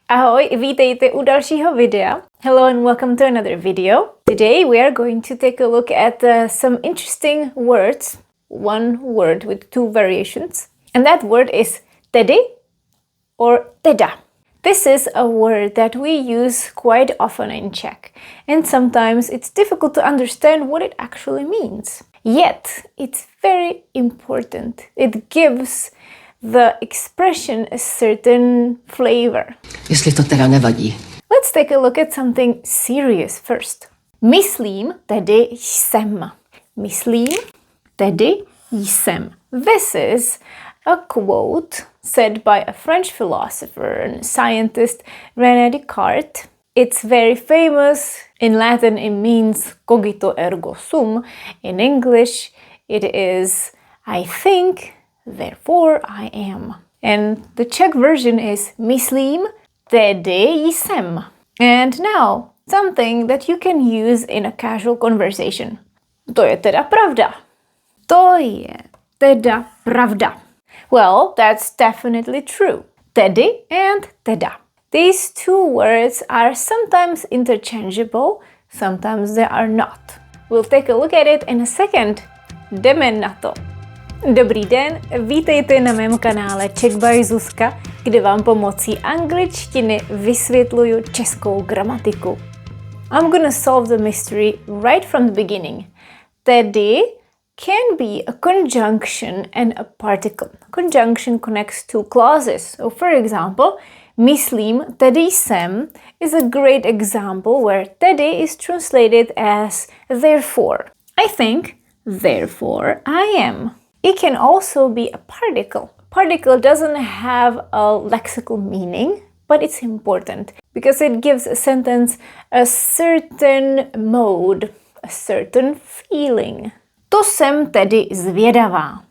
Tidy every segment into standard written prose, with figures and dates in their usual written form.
Ahoj, vítejte u dalšího videa. Hello and welcome to another video. Today we are going to take a look at some interesting words. One word with two variations. And that word is tedy or teda. This is a word that we use quite often in Czech. And sometimes it's difficult to understand what it actually means. Yet, it's very important. It gives the expression a certain flavor. Jestli to teda nevadí. Let's take a look at something serious first. Myslím, tedy jsem. Myslím, tedy jsem. This is a quote said by a French philosopher and scientist, René Descartes. It's very famous. In Latin, it means cogito ergo sum. In English, it is I think, therefore I am. And the Czech version is Myslím, tedy jsem. And now, something that you can use in a casual conversation. To je teda pravda. To je teda pravda. Well, that's definitely true. Tedy and teda. These two words are sometimes interchangeable, sometimes they are not. We'll take a look at it in a second. Jdeme na to. Dobrý den, vítejte na mém kanále Czech by Zuzka, kde vám pomocí angličtiny vysvětluju českou gramatiku. I'm gonna solve the mystery right from the beginning. Tedy can be a conjunction and a particle. Conjunction connects two clauses. So for example, Myslím, tedy jsem is a great example where tedy is translated as therefore. I think, therefore I am. It can also be a particle. Particle doesn't have a lexical meaning, but it's important because it gives a sentence a certain mode, a certain feeling. To jsem tedy zvědavá.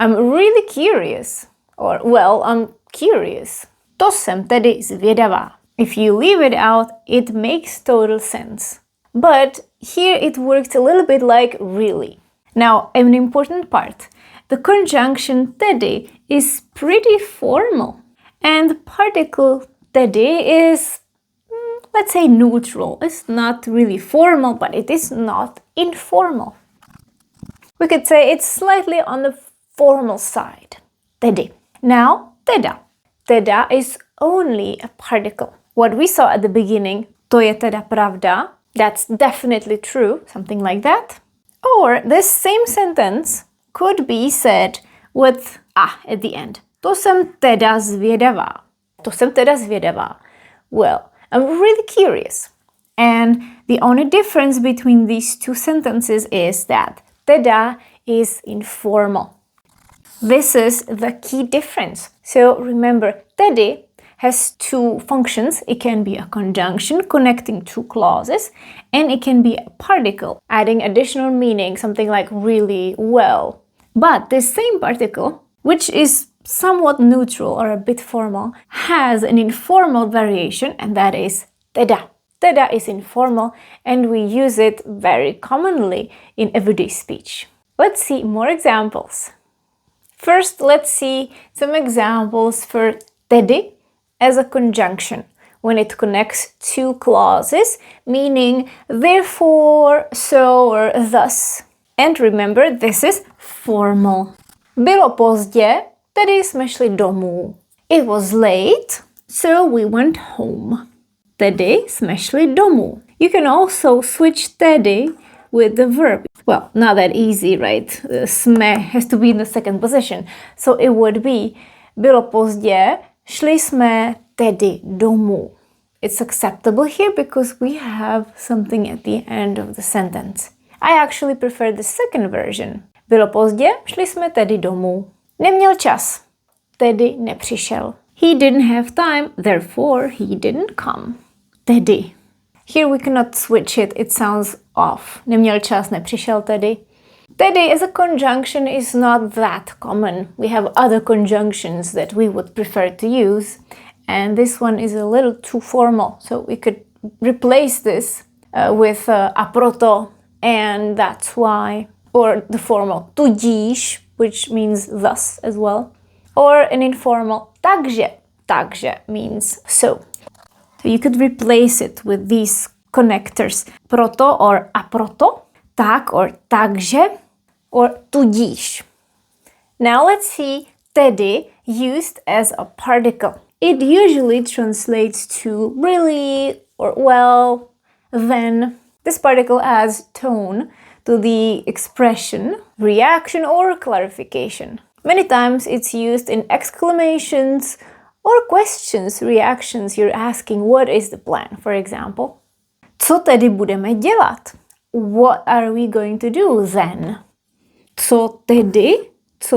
I'm really curious. Or, well, I'm curious. To jsem tedy zvědavá. If you leave it out, it makes total sense. But here it works a little bit like really. Now, an important part. The conjunction tedy is pretty formal. And the particle tedy is, let's say, neutral. It's not really formal, but it is not informal. We could say it's slightly on the formal side. Tedy. Now, teda. Teda is only a particle. What we saw at the beginning, to je teda pravda, that's definitely true, something like that. Or this same sentence could be said with a at the end. To jsem teda zvědavá. To jsem teda zvědavá. Well, I'm really curious. And the only difference between these two sentences is that teda is informal. This is the key difference. So remember, tedy has two functions. It can be a conjunction connecting two clauses, and it can be a particle, adding additional meaning, something like really, well. But this same particle, which is somewhat neutral or a bit formal, has an informal variation, and that is teda. Teda is informal, and we use it very commonly in everyday speech. Let's see more examples. First, let's see some examples for tedy as a conjunction when it connects two clauses, meaning therefore, so, or thus. And remember, this is formal. Bylo pozdě, tedy jsme šli domů. It was late, so we went home. Tedy jsme šli domů. You can also switch tedy with the verb. Well, not that easy, right? Jsme has to be in the second position. So it would be bylo pozdě, šli jsme tedy domů. It's acceptable here because we have something at the end of the sentence. I actually prefer the second version. Bylo pozdě, šli jsme tedy domů. Neměl čas, tedy nepřišel. He didn't have time, therefore he didn't come. Tedy. Here we cannot switch it, it sounds off. Neměl čas, nepřišel tedy. Tedy as a conjunction is not that common. We have other conjunctions that we would prefer to use. And this one is a little too formal. So we could replace this with a proto, and that's why. Or the formal tudíž, which means thus as well. Or an informal takže. Takže means so. So you could replace it with these connectors. Proto or a proto, tak or takže, or tudíž. Now let's see tedy used as a particle. It usually translates to really or well, then. This particle adds tone to the expression, reaction or clarification. Many times it's used in exclamations or questions, reactions. You're asking what is the plan, for example. Co tedy budeme dělat? What are we going to do then? Co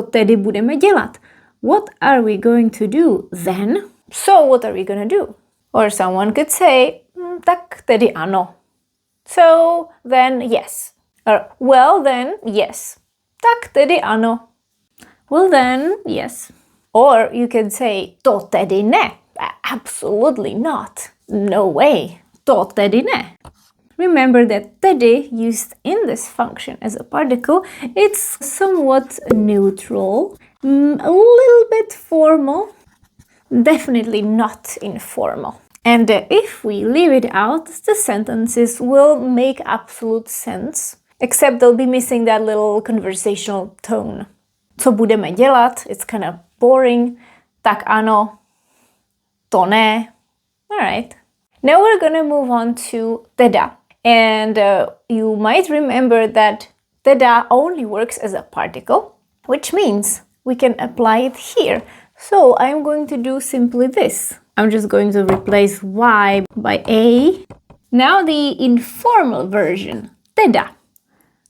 tedy budeme dělat? What are we going to do then? So what are we going to do? Or someone could say, tak tedy ano. So then yes. Or well then yes. Tak tedy ano. Well then yes. Or you could say to tedy ne. Absolutely not. No way. To tedy ne. Remember that tedy used in this function as a particle, it's somewhat neutral, a little bit formal, definitely not informal. And if we leave it out, the sentences will make absolute sense, except they'll be missing that little conversational tone. Co budeme dělat? It's kind of boring. Tak ano. To ne. All right. Now we're going to move on to teda. And you might remember that teda only works as a particle, which means we can apply it here. So I'm going to do simply this. I'm just going to replace y by a. Now the informal version, teda.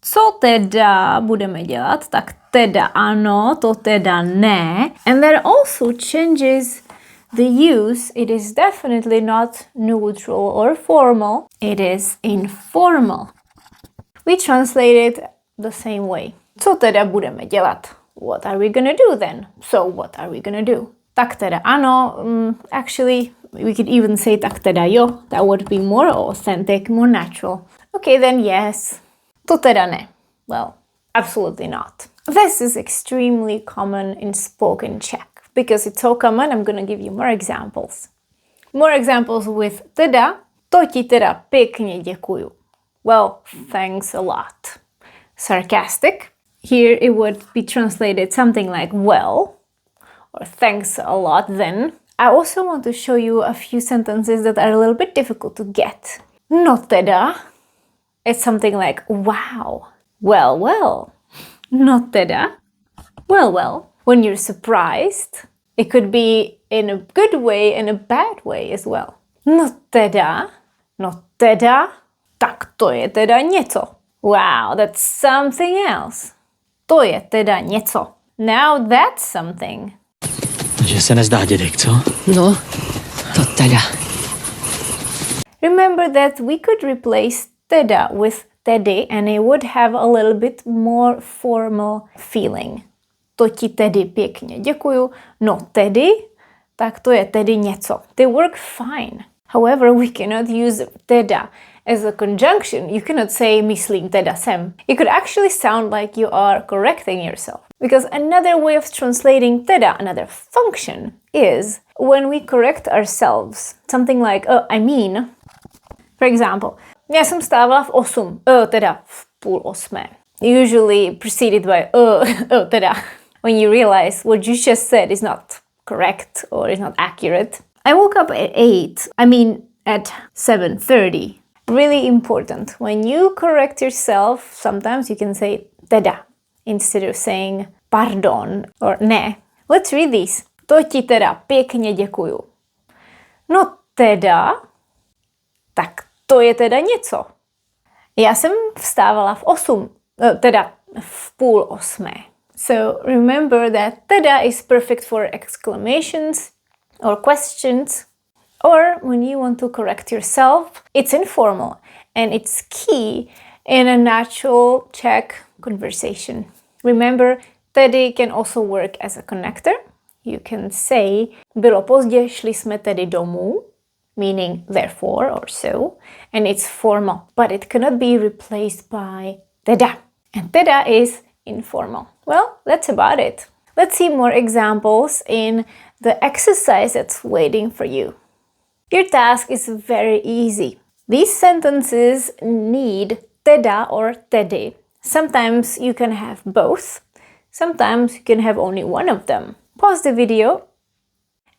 Co teda budeme dělat? Tak teda ano, to teda ne. And that also changes the use. It is definitely not neutral or formal. It is informal. We translate it the same way. Co teda budeme dělat? What are we gonna do then? So what are we gonna do? Tak teda ano. Actually, we could even say tak teda jo. That would be more authentic, more natural. Okay, then yes. To teda ne. Well, absolutely not. This is extremely common in spoken Czech. Because it's so common, I'm going to give you more examples. More examples with teda. To ti teda pěkně děkuju. Well, thanks a lot. Sarcastic. Here it would be translated something like well, or thanks a lot then. I also want to show you a few sentences that are a little bit difficult to get. No teda. It's something like wow. Well, well. No teda. Well, well. When you're surprised, it could be in a good way and a bad way as well. No teda, tak to je teda něco. Wow, that's something else. To je teda něco. Now that's something. Že se nezdá, dědek, co? No, to teda. Remember that we could replace teda with tedy and it would have a little bit more formal feeling. To ti tedy pěkně děkuju. No tedy, tak to je tedy něco. They work fine. However, we cannot use teda as a conjunction. You cannot say myslím, jsem. It could actually sound like you are correcting yourself. Because another way of translating teda, another function, is when we correct ourselves. Something like, I mean, for example, já jsem stávala v 8, teda v 7:30. Usually preceded by, teda. When you realize what you just said is not correct or is not accurate. I woke up at 8, at 7:30. Really important. When you correct yourself, sometimes you can say teda instead of saying pardon or ne. Let's read these. To ti teda pěkně děkuju. No teda, tak to je teda něco. Já jsem vstávala v 8, teda v 7:30. So remember that teda is perfect for exclamations or questions, or when you want to correct yourself. It's informal and it's key in a natural Czech conversation. Remember, tedy can also work as a connector. You can say, bylo pozdě, šli jsme tedy domů, meaning therefore or so, and it's formal, but it cannot be replaced by teda. And teda is informal. Well, that's about it. Let's see more examples in the exercise that's waiting for you. Your task is very easy. These sentences need teda or tedy. Sometimes you can have both. Sometimes you can have only one of them. Pause the video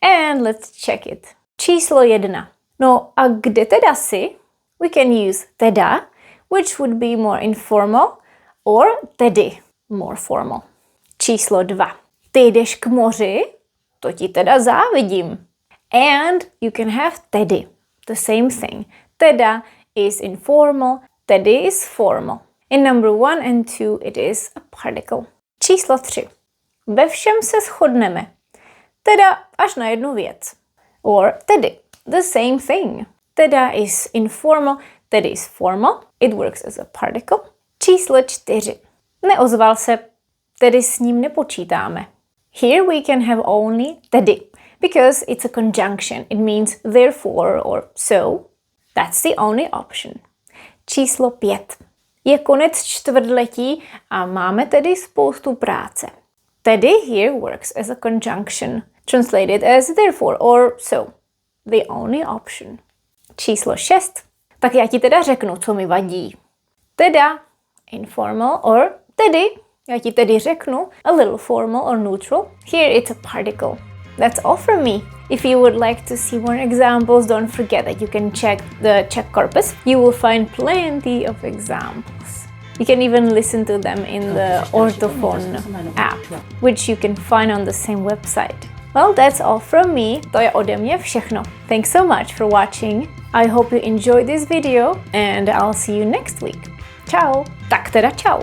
and let's check it. Číslo 1. No a kde teda jsi? We can use teda, which would be more informal, or tedy, more formal. Číslo 2. Ty jdeš k moři? To ti teda závidím. And you can have tedy, the same thing. Teda is informal, tedy is formal. In number 1 and 2 it is a particle. Číslo 3. Ve všem se shodneme. Teda až na jednu věc. Or tedy, the same thing. Teda is informal, tedy is formal. It works as a particle. Číslo 4. Neozval se, tedy s ním nepočítáme. Here we can have only tedy, because it's a conjunction. It means therefore or so. That's the only option. Číslo 5. Je konec čtvrtletí a máme tedy spoustu práce. Tedy here works as a conjunction, translated as therefore or so. The only option. Číslo 6. Tak já ti teda řeknu, co mi vadí. Teda, informal, or tedy, já ti tedy řeknu, a little formal or neutral. Here it's a particle. That's all from me. If you would like to see more examples, don't forget that you can check the Czech corpus. You will find plenty of examples. You can even listen to them in the Orthophone app, which you can find on the same website. Well, that's all from me. To je ode mě všechno. Thanks so much for watching. I hope you enjoyed this video and I'll see you next week. Ciao. Tak teda čau.